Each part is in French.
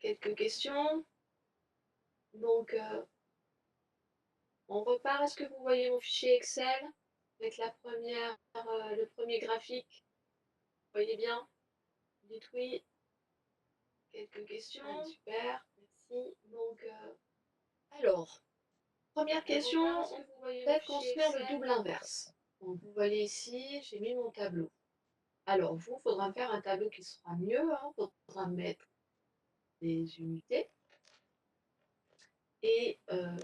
quelques questions. Donc, on repart. Est-ce que vous voyez mon fichier Excel avec le premier graphique? Vous voyez bien? Dites oui. Quelques questions. Allez, super, merci. Donc, alors, première question, peut-être construire le double inverse. Donc, vous voyez ici, j'ai mis mon tableau. Alors, il faudra me faire un tableau qui sera mieux. Il faudra mettre des unités. Et on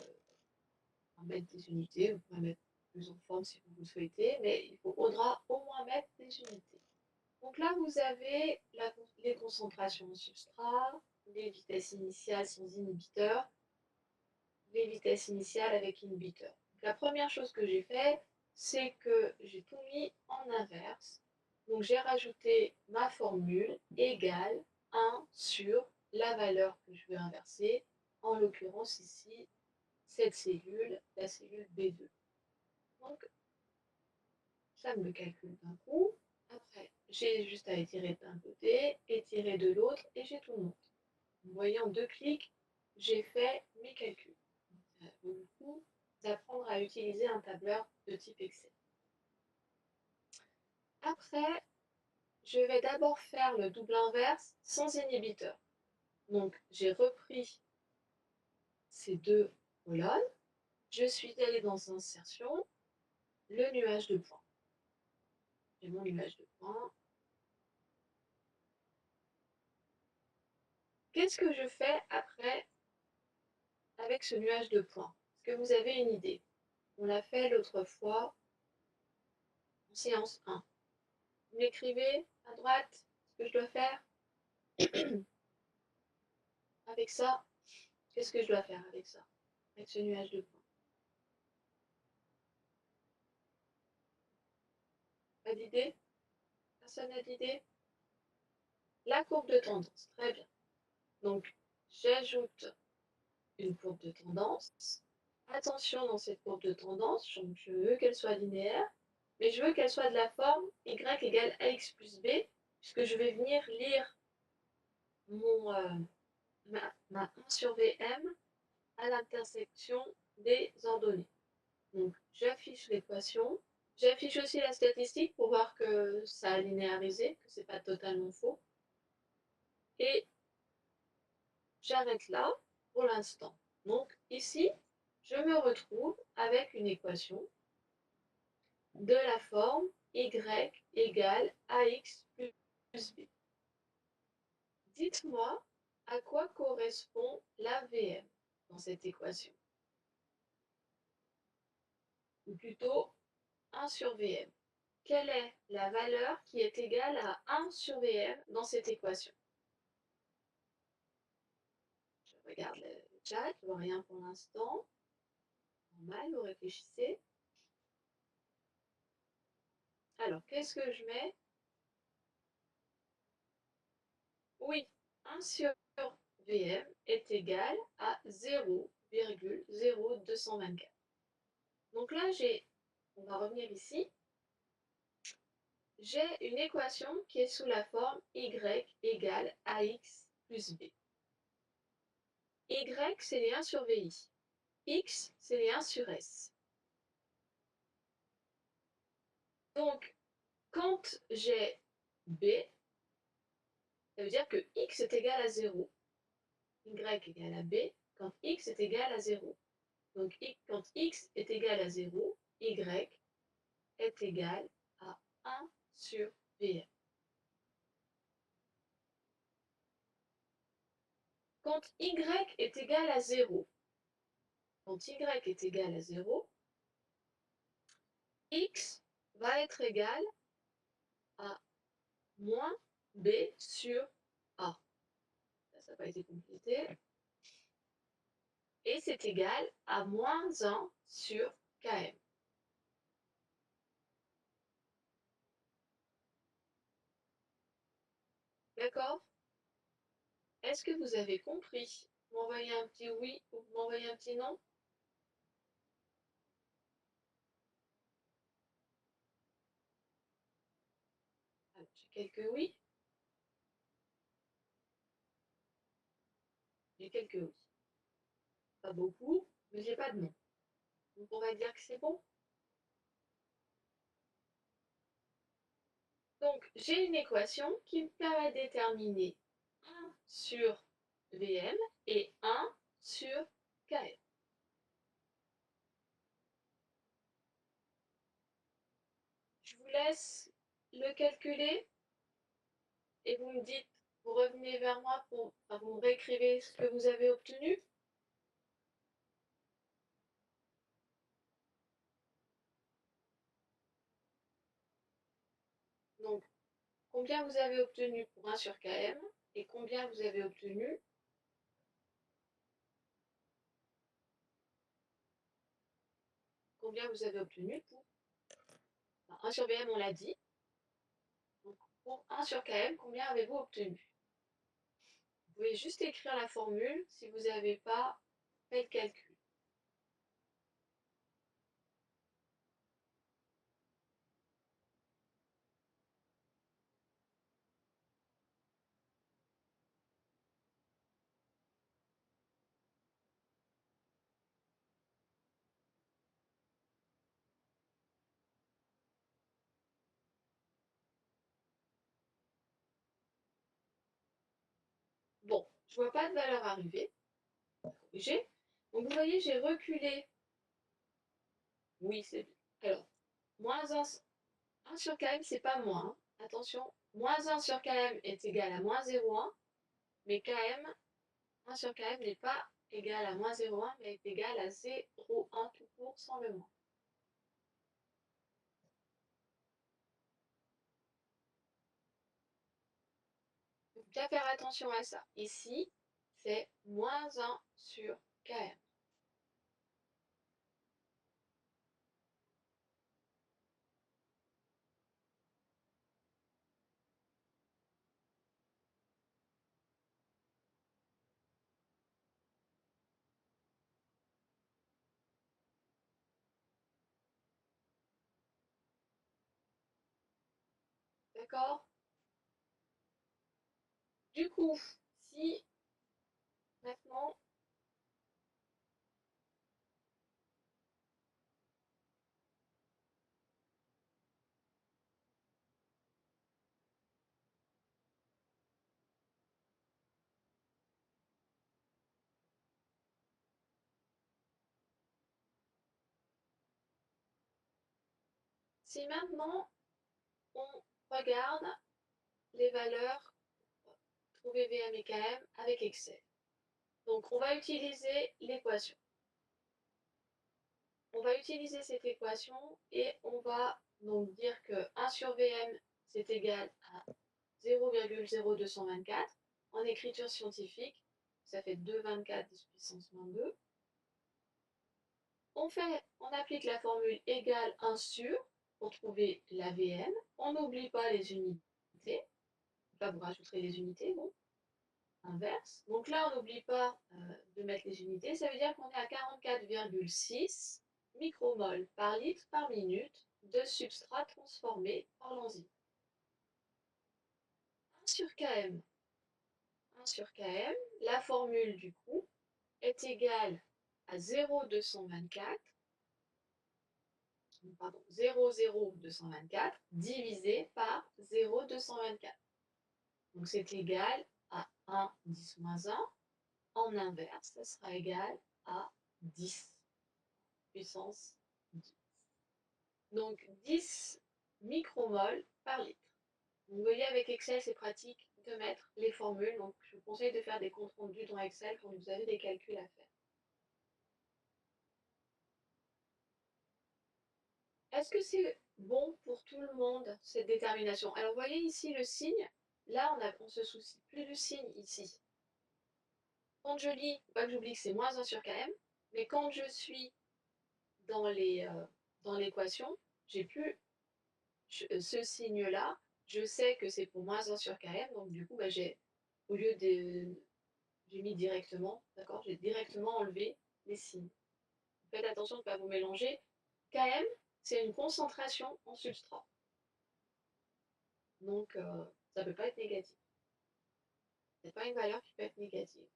va mettre des unités, vous pouvez mettre plus en forme si vous le souhaitez, mais il faudra au moins mettre des unités. Donc là, vous avez les concentrations en substrat, les vitesses initiales sans inhibiteur, les vitesses initiales avec inhibiteur. Donc, la première chose que j'ai fait, c'est que j'ai tout mis en inverse. Donc j'ai rajouté ma formule égale 1 sur la valeur que je veux inverser, en l'occurrence ici, cette cellule, la cellule B2. Donc, ça me le calcule d'un coup. Après, j'ai juste à étirer d'un côté, étirer de l'autre, et j'ai tout le monde. Vous voyez, en 2 clics, j'ai fait mes calculs. Ça vaut le coup d'apprendre à utiliser un tableur de type Excel. Après, je vais d'abord faire le double inverse sans inhibiteur. Donc, j'ai repris ces 2 colonnes. Je suis allée dans Insertion, le nuage de points. J'ai mon nuage de points. Qu'est-ce que je fais après avec ce nuage de points? Est-ce que vous avez une idée? On l'a fait l'autre fois en séance 1. Vous m'écrivez à droite ce que je dois faire avec ça. Qu'est-ce que je dois faire avec ça? Avec ce nuage de points? Pas d'idée? Personne n'a d'idée? La courbe de tendance, très bien. Donc, j'ajoute une courbe de tendance. Attention dans cette courbe de tendance, je veux qu'elle soit linéaire, mais je veux qu'elle soit de la forme y égale ax plus b, puisque je vais venir lire ma 1 sur Vm à l'intersection des ordonnées. Donc, j'affiche l'équation. J'affiche aussi la statistique pour voir que ça a linéarisé, que ce n'est pas totalement faux. Et j'arrête là pour l'instant. Donc, ici, je me retrouve avec une équation de la forme y égale ax plus b. Dites-moi à quoi correspond la Vm dans cette équation. Ou plutôt 1 sur Vm. Quelle est la valeur qui est égale à 1 sur Vm dans cette équation? Je regarde le chat, je ne vois rien pour l'instant. Normal, vous réfléchissez. Alors, qu'est-ce que je mets? Oui, 1 sur Vm est égal à 0,0224. Donc là, on va revenir ici. J'ai une équation qui est sous la forme y égale ax plus b. Y, c'est les 1 sur vi. X, c'est les 1 sur s. Donc, quand j'ai b, ça veut dire que x est égal à 0. Y égale à b quand x est égal à 0. Donc, quand x est égal à 0, y est égal à 1 sur Vm. Quand y est égal à 0, x va être égal à moins b sur a. Ça n'a pas été complété. Et c'est égal à moins 1 sur km. D'accord? Est-ce que vous avez compris? Vous m'envoyez un petit oui ou vous m'envoyez un petit non? Alors, j'ai quelques oui. J'ai quelques oui. Pas beaucoup, mais j'ai pas de non. Donc on va dire que c'est bon. Donc j'ai une équation qui me permet de déterminer 1 sur Vm et 1 sur Km. Je vous laisse le calculer et vous me dites, vous revenez vers moi pour, enfin, vous me réécrivez ce que vous avez obtenu. Donc, combien vous avez obtenu pour 1 sur Km et combien vous avez obtenu pour 1 sur Vm, on l'a dit. Donc, pour 1 sur Km, combien avez-vous obtenu? Vous pouvez juste écrire la formule si vous n'avez pas fait le calcul. Bon, je vois pas de valeur arriver. Corriger. Donc vous voyez, j'ai reculé. Oui, c'est bien. Alors, moins 1 sur km, c'est pas moins. Attention, moins 1 sur km est égal à moins 0,1, mais km, 1 sur km n'est pas égal à moins 0,1, mais est égal à 0,1 tout court sans le moins. Il faut bien faire attention à ça. Ici, c'est moins 1 sur km. D'accord? Du coup, si maintenant, on regarde les valeurs trouvées VM et KM avec Excel. Donc on va utiliser l'équation. On va utiliser cette équation et on va donc dire que 1 sur Vm c'est égal à 0,0224. En écriture scientifique, ça fait 2,24 10 puissance moins 2. On applique la formule égale 1 sur pour trouver la Vm. On n'oublie pas les unités. Là, vous rajouterez les unités, bon. Inverse. Donc là, on n'oublie pas de mettre les unités. Ça veut dire qu'on est à 44,6 micromoles par litre par minute de substrat transformé par l'enzyme. 1 sur km. 1 sur km, la formule du coup est égale à 0,224, pardon, 0,0224 divisé par 0,224. Donc c'est égal à 1 10 moins 1. En inverse, ça sera égal à 10 puissance 10. Donc 10 micromoles par litre. Vous voyez, avec Excel, c'est pratique de mettre les formules. Donc je vous conseille de faire des comptes rendus dans Excel quand vous avez des calculs à faire. Est-ce que c'est bon pour tout le monde, cette détermination? Alors vous voyez ici le signe. Là, on se soucie plus du signe ici. Quand je lis, pas que j'oublie que c'est moins 1 sur km, mais quand je suis dans l'équation, j'ai plus ce signe-là. Je sais que c'est pour moins 1 sur km, donc du coup, bah, au lieu de, j'ai mis directement, d'accord, j'ai directement enlevé les signes. Faites attention de ne pas vous mélanger. Km, c'est une concentration en substrat. Donc, ça ne peut pas être négatif. C'est pas une valeur qui peut être négative.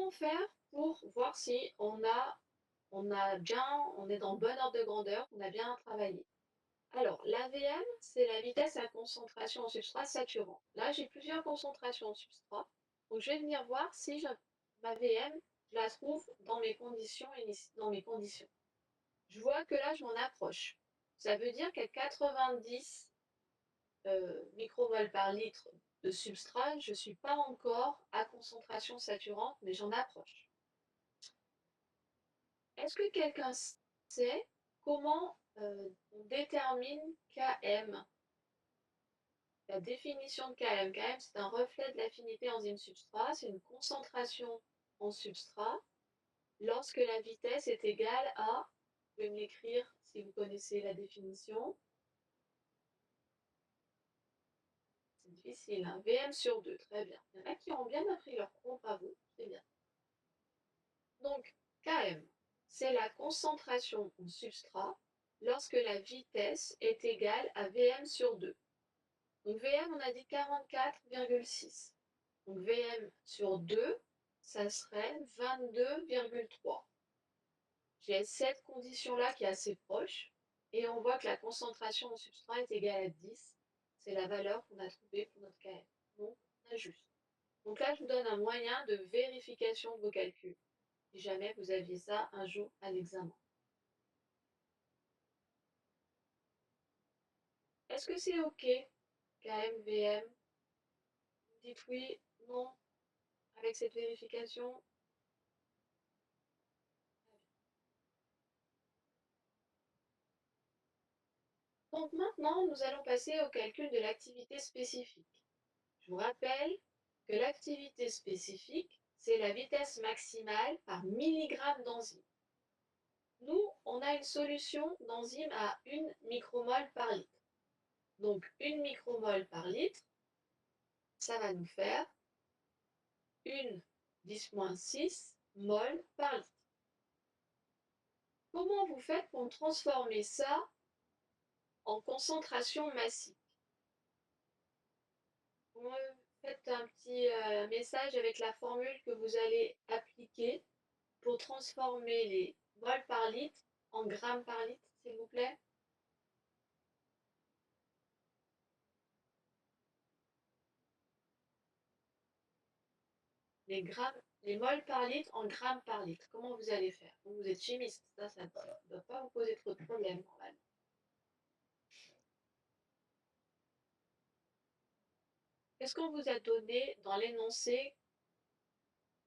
Comment faire pour voir si on est dans le bon ordre de grandeur, on a bien travaillé? Alors, l'AVM, c'est la vitesse à concentration en substrat saturant. Là, j'ai plusieurs concentrations en substrat. Donc, je vais venir voir si ma VM, je la trouve dans mes conditions, dans mes conditions. Je vois que là, je m'en approche. Ça veut dire qu'à 90 micromoles par litre de substrat, je ne suis pas encore à concentration saturante, mais j'en approche. Est-ce que quelqu'un sait comment on détermine Km? La définition de Km. Km, c'est un reflet de l'affinité enzyme-substrat, c'est une concentration en substrat lorsque la vitesse est égale à, vous pouvez me l'écrire si vous connaissez la définition. C'est difficile, hein. VM sur 2, très bien. Il y en a qui ont bien appris leur cours, bravo, c'est bien. Donc, Km, c'est la concentration en substrat lorsque la vitesse est égale à Vm sur 2. Donc Vm, on a dit 44,6. Donc Vm sur 2, ça serait 22,3. J'ai cette condition-là qui est assez proche, et on voit que la concentration en substrat est égale à 10. C'est la valeur qu'on a trouvée pour notre Km. Donc, on ajuste. Donc là, je vous donne un moyen de vérification de vos calculs, si jamais vous aviez ça un jour à l'examen. Est-ce que c'est OK, KM, VM? Vous dites oui, non, avec cette vérification? Donc maintenant, nous allons passer au calcul de l'activité spécifique. Je vous rappelle que l'activité spécifique, c'est la vitesse maximale par milligramme d'enzyme. Nous, on a une solution d'enzyme à 1 micromole par litre. Donc 1 micromole par litre, ça va nous faire 1 10-6 mol par litre. Comment vous faites pour transformer ça en concentration massique? Vous me faites un petit message avec la formule que vous allez appliquer pour transformer les moles par litre en grammes par litre, s'il vous plaît. Les moles par litre en grammes par litre. Comment vous allez faire? Vous êtes chimiste, ça ne doit pas vous poser trop de problèmes normalement. Qu'est-ce qu'on vous a donné dans l'énoncé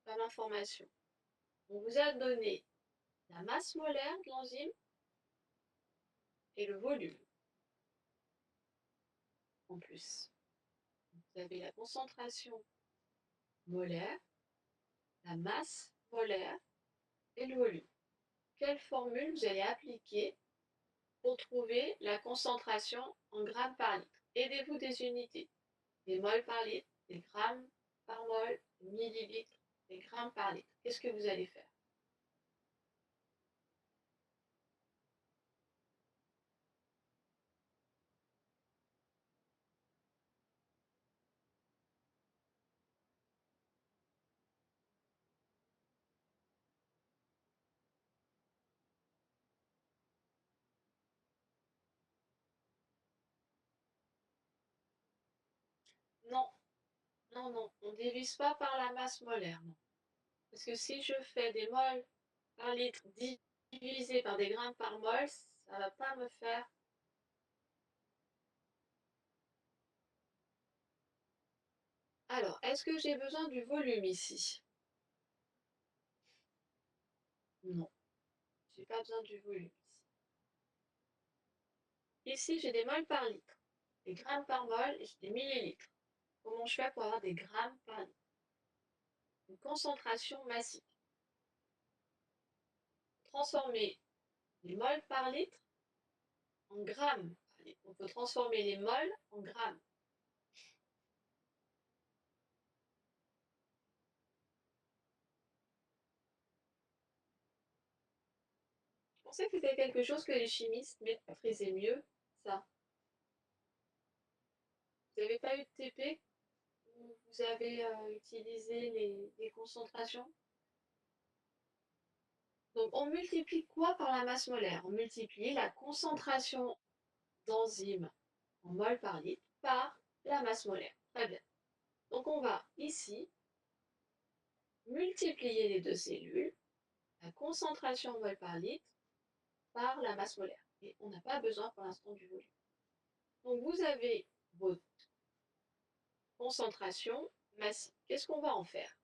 comme information? On vous a donné la masse molaire de l'enzyme et le volume. En plus, vous avez la concentration molaire, la masse molaire et le volume. Quelle formule vous allez appliquer pour trouver la concentration en grammes par litre? Aidez-vous des unités. Des moles par litre, des grammes par mol, des millilitres, des grammes par litre. Qu'est-ce que vous allez faire? Non, non, non, on ne divise pas par la masse molaire, non. Parce que si je fais des moles par litre divisé par des grammes par mol, ça ne va pas me faire. Alors, est-ce que j'ai besoin du volume ici? Non, je n'ai pas besoin du volume ici. Ici, j'ai des moles par litre, des grammes par mol et j'ai des millilitres. Comment je fais pour avoir des grammes par litre? Une concentration massique. Transformer les moles par litre en grammes par litre. On peut transformer les moles en grammes. Je pensais que c'était quelque chose que les chimistes maîtrisaient mieux, ça. Vous n'avez pas eu de TP où vous avez utilisé les concentrations? Donc on multiplie quoi par la masse molaire? On multiplie la concentration d'enzymes en mol par litre par la masse molaire. Très bien. Donc on va ici multiplier les deux cellules, la concentration en mol par litre par la masse molaire. Et on n'a pas besoin pour l'instant du volume. Donc vous avez votre concentration massive. Qu'est-ce qu'on va en faire?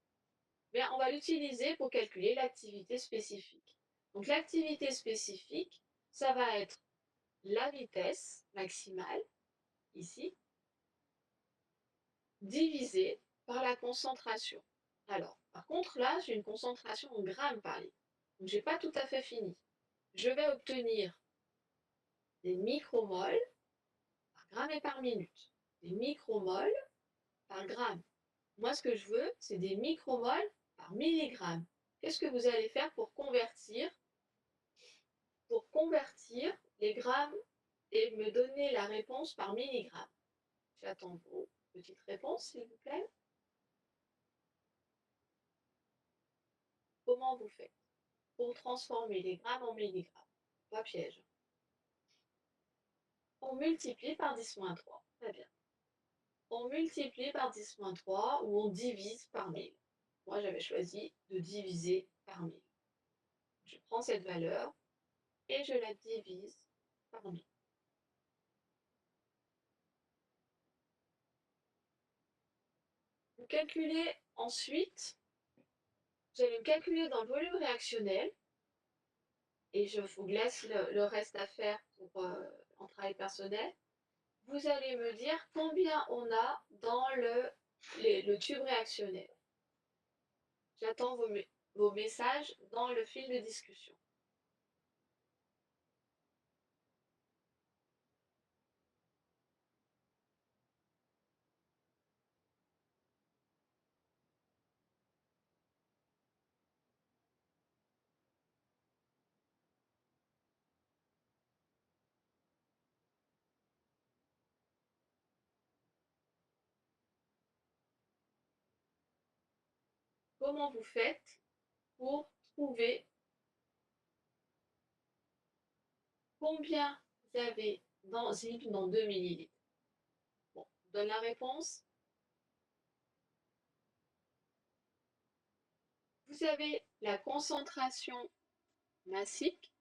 Bien, on va l'utiliser pour calculer l'activité spécifique. Donc l'activité spécifique, ça va être la vitesse maximale, ici, divisée par la concentration. Alors, par contre, là, j'ai une concentration en grammes par litre. Donc, je n'ai pas tout à fait fini. Je vais obtenir des micromoles par gramme et par minute. Des micromoles par gramme. Moi, ce que je veux, c'est des micromoles par milligramme. Qu'est-ce que vous allez faire pour convertir les grammes et me donner la réponse par milligramme? J'attends vos petites réponses, s'il vous plaît. Comment vous faites pour transformer les grammes en milligrammes? Pas piège. On multiplie par 10-3. Très bien. On multiplie par 10-3 ou on divise par 1000. Moi, j'avais choisi de diviser par 1000. Je prends cette valeur et je la divise par 1000. Vous calculez ensuite, vous allez me calculer dans le volume réactionnel et je vous laisse le reste à faire pour en travail personnel. Vous allez me dire combien on a dans le tube réactionnel. J'attends vos messages dans le fil de discussion. Comment vous faites pour trouver combien vous avez d'enzymes dans 2 millilitres? Bon, je vous donne la réponse. Vous avez la concentration massique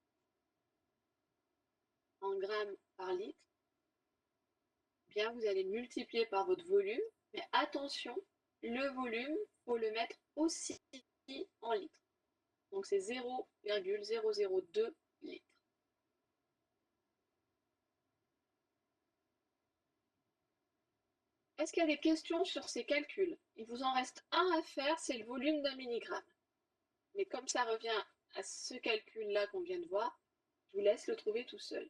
en grammes par litre. Bien, vous allez multiplier par votre volume, mais attention, le volume, il faut le mettre aussi en litres. Donc c'est 0,002 litres. Est-ce qu'il y a des questions sur ces calculs? Il vous en reste un à faire, c'est le volume d'un milligramme. Mais comme ça revient à ce calcul-là qu'on vient de voir, je vous laisse le trouver tout seul.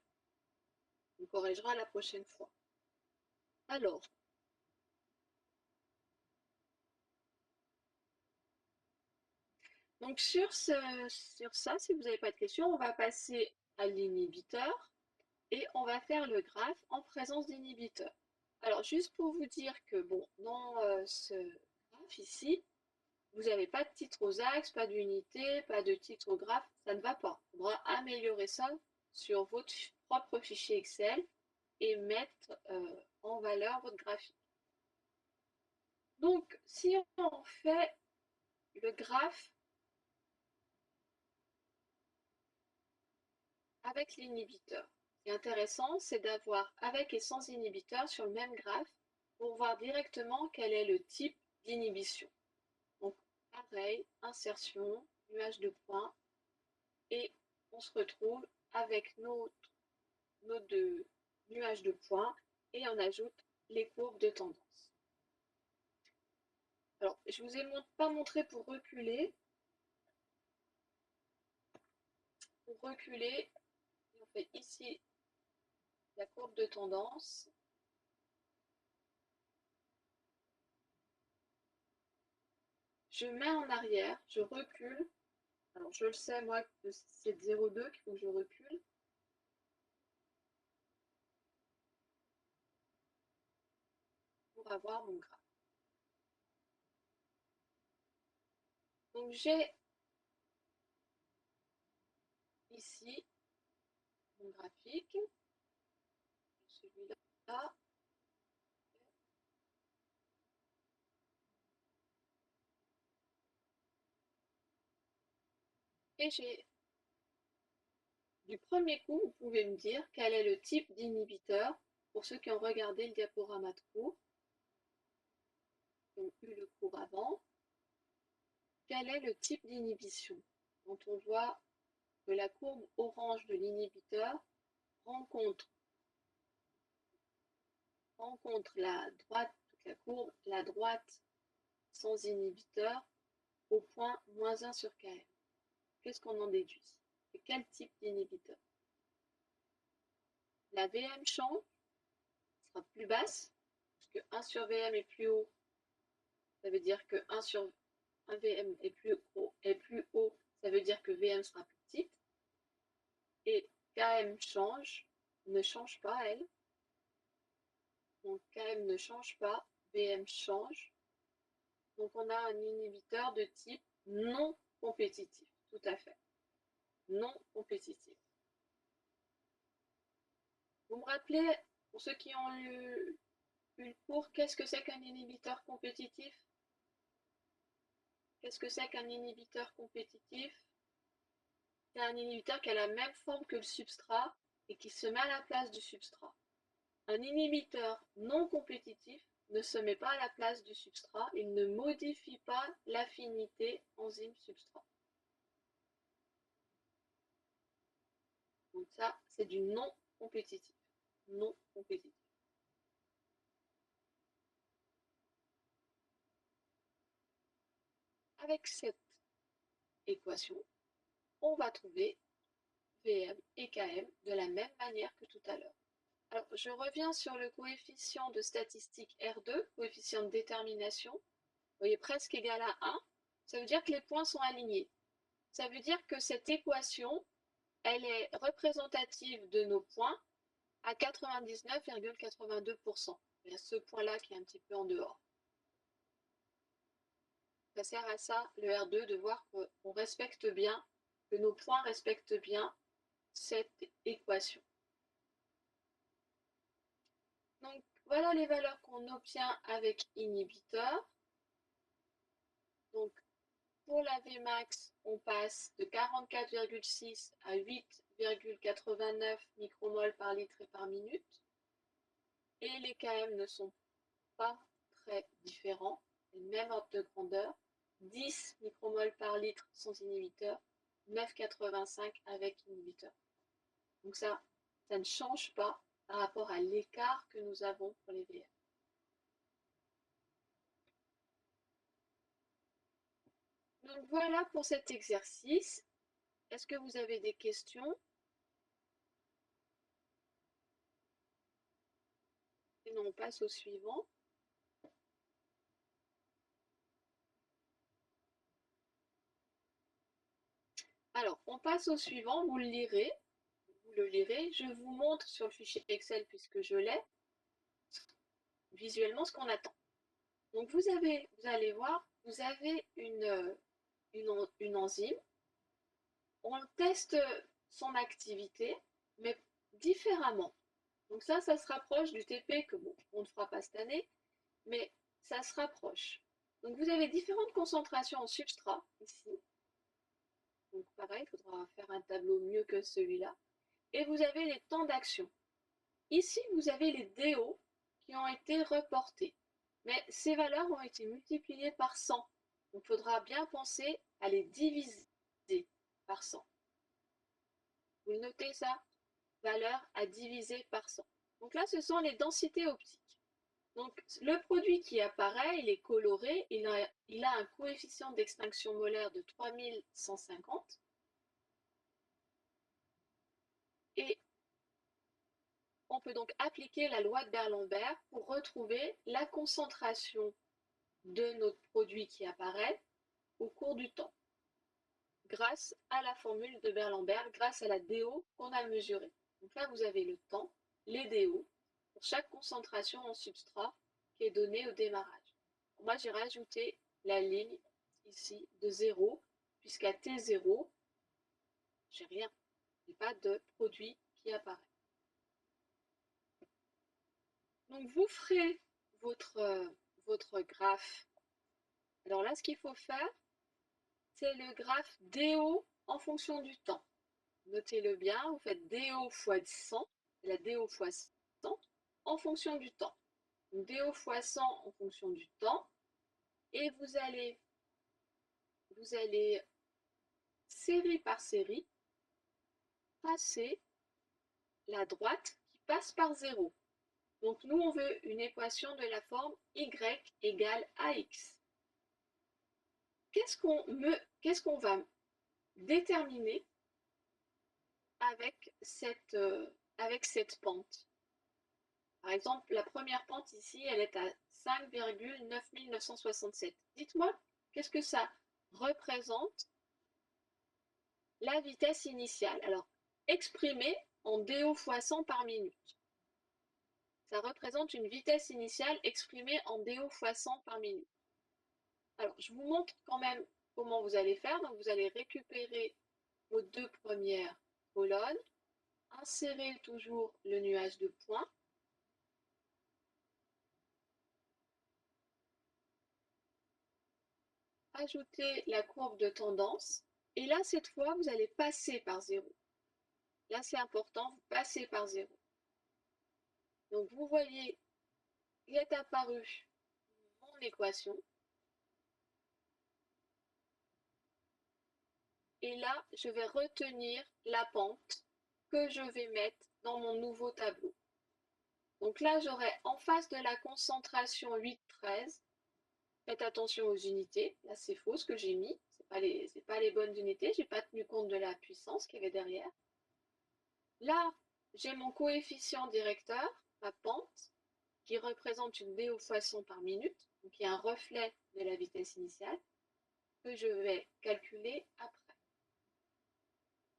On corrigera la prochaine fois. Alors, donc sur ça, si vous n'avez pas de questions, on va passer à l'inhibiteur et on va faire le graphe en présence d'inhibiteur. Alors, juste pour vous dire que, bon, dans ce graphe ici, vous n'avez pas de titre aux axes, pas d'unité, pas de titre au graphe, ça ne va pas. Il faudra améliorer ça sur votre propre fichier Excel et mettre en valeur votre graphique. Donc, si on fait le graphe avec l'inhibiteur, ce qui est intéressant, c'est d'avoir avec et sans inhibiteur sur le même graphe pour voir directement quel est le type d'inhibition. Donc, pareil, insertion, nuage de points, et on se retrouve avec nos deux nuages de points et on ajoute les courbes de tendance. Alors, je ne vous ai pas montré pour reculer. Pour reculer, on fait ici la courbe de tendance. Je mets en arrière, je recule. Alors, je le sais, moi, que c'est de 0,2 qu'il faut que je recule. Pour avoir mon graphe. Donc, j'ai ici mon graphique, celui-là. Et j'ai, du premier coup, vous pouvez me dire quel est le type d'inhibiteur, pour ceux qui ont regardé le diaporama de cours, qui ont eu le cours avant, quel est le type d'inhibition. Quand on voit que la courbe orange de l'inhibiteur rencontre la droite, toute la courbe, la droite sans inhibiteur au point -1 sur Km. Qu'est-ce qu'on en déduit? Et quel type d'inhibiteur? La Vm change, sera plus basse, parce que 1 sur Vm est plus haut, ça veut dire que 1 Vm est plus haut, ça veut dire que Vm sera plus petite. Et Km ne change pas, elle. Donc Km ne change pas, Vm change. Donc on a un inhibiteur de type non compétitif, tout à fait. Non compétitif. Vous me rappelez, pour ceux qui ont eu le cours, qu'est-ce que c'est qu'un inhibiteur compétitif? Qu'est-ce que c'est qu'un inhibiteur compétitif? C'est un inhibiteur qui a la même forme que le substrat et qui se met à la place du substrat. Un inhibiteur non compétitif ne se met pas à la place du substrat, il ne modifie pas l'affinité enzyme-substrat. Donc ça, c'est du non compétitif. Non compétitif. Avec cette équation, on va trouver Vm et Km de la même manière que tout à l'heure. Alors, je reviens sur le coefficient de statistique R2, coefficient de détermination. Vous voyez, presque égal à 1. Ça veut dire que les points sont alignés. Ça veut dire que cette équation, elle est représentative de nos points à 99,82%. Il y a ce point-là qui est un petit peu en dehors. Ça sert à ça, le R2, de voir qu'on respecte bien, que nos points respectent bien cette équation. Donc, voilà les valeurs qu'on obtient avec inhibiteur. Donc, pour la Vmax, on passe de 44,6 à 8,89 micromoles par litre et par minute. Et les Km ne sont pas très différents, le même ordre de grandeur. 10 micromoles par litre sans inhibiteur, 9,85 avec inhibiteur. Donc ça ne change pas par rapport à l'écart que nous avons pour les VM. Donc voilà pour cet exercice. Est-ce que vous avez des questions? Sinon, on passe au suivant. Alors, on passe au suivant, vous le lirez. Je vous montre sur le fichier Excel, puisque je l'ai, visuellement ce qu'on attend. Donc, vous allez voir, vous avez une enzyme. On teste son activité, mais différemment. Donc ça se rapproche du TP que bon, on ne fera pas cette année, mais ça se rapproche. Donc vous avez différentes concentrations en substrat ici. Donc pareil, il faudra faire un tableau mieux que celui-là. Et vous avez les temps d'action. Ici, vous avez les DO qui ont été reportés. Mais ces valeurs ont été multipliées par 100. Donc il faudra bien penser à les diviser par 100. Vous le notez ça? Valeur à diviser par 100. Donc là, ce sont les densités optiques. Donc le produit qui apparaît, il est coloré, il a un coefficient d'extinction molaire de 3150. Et on peut donc appliquer la loi de Berlambert pour retrouver la concentration de notre produit qui apparaît au cours du temps, grâce à la formule de Berlambert, grâce à la DO qu'on a mesurée. Donc là, vous avez le temps, les DO, pour chaque concentration en substrat qui est donnée au démarrage. Moi, j'ai rajouté la ligne ici de 0, puisqu'à T0, j'ai rien. n'ai pas de produit qui apparaît. Donc vous ferez votre graphe. Alors là, ce qu'il faut faire, c'est le graphe DO en fonction du temps. Notez-le bien, vous faites DO fois 100, la DO fois 100 en fonction du temps. Donc DO fois 100 en fonction du temps, et vous allez série par série tracer la droite qui passe par 0. Donc nous, on veut une équation de la forme y égale ax. Qu'est-ce qu'on va déterminer avec cette pente? Par exemple, la première pente ici, elle est à 5,9967. Dites-moi, qu'est-ce que ça représente la vitesse initiale? Alors, exprimée en DO fois 100 par minute. Ça représente une vitesse initiale exprimée en DO fois 100 par minute. Alors, je vous montre quand même comment vous allez faire. Donc, vous allez récupérer vos deux premières colonnes, insérer toujours le nuage de points, ajouter la courbe de tendance, et là, cette fois, vous allez passer par 0. Là, c'est important, vous passez par 0. Donc, vous voyez, il est apparu mon équation. Et là, je vais retenir la pente que je vais mettre dans mon nouveau tableau. Donc là, j'aurai en face de la concentration 8,13. Faites attention aux unités. Là, c'est faux ce que j'ai mis. Ce n'est pas les bonnes unités. Je n'ai pas tenu compte de la puissance qu'il y avait derrière. Là, j'ai mon coefficient directeur, ma pente, qui représente une DO fois 100 par minute, donc qui est un reflet de la vitesse initiale, que je vais calculer après.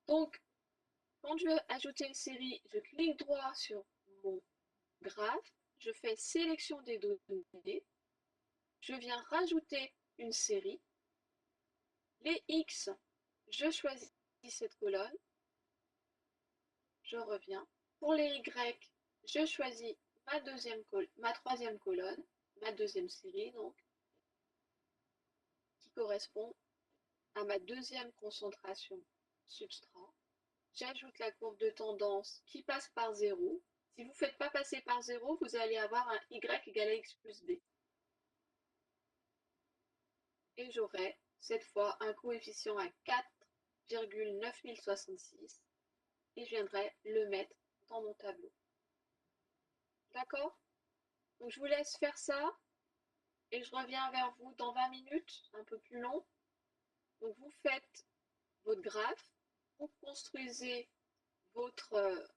Donc, quand je veux ajouter une série, je clique droit sur mon graphe, je fais sélection des données, je viens rajouter une série. Les X, je choisis cette colonne, je reviens. Pour les Y, je choisis ma troisième colonne, ma deuxième série donc, qui correspond à ma deuxième concentration substrat. J'ajoute la courbe de tendance qui passe par 0. Si vous ne faites pas passer par 0, vous allez avoir un y égale à x plus b. Et j'aurai cette fois un coefficient à 4,9066 et je viendrai le mettre dans mon tableau. D'accord? Donc je vous laisse faire ça et je reviens vers vous dans 20 minutes, un peu plus long. Donc vous faites votre graphe, vous construisez votre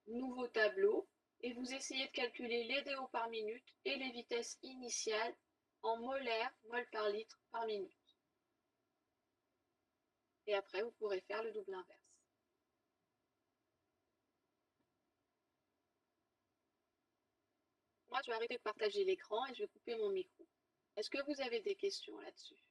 nouveau tableau et vous essayez de calculer les DO par minute et les vitesses initiales en molaires, mol par litre par minute. Et après, vous pourrez faire le double inverse. Moi, je vais arrêter de partager l'écran et je vais couper mon micro. Est-ce que vous avez des questions là-dessus?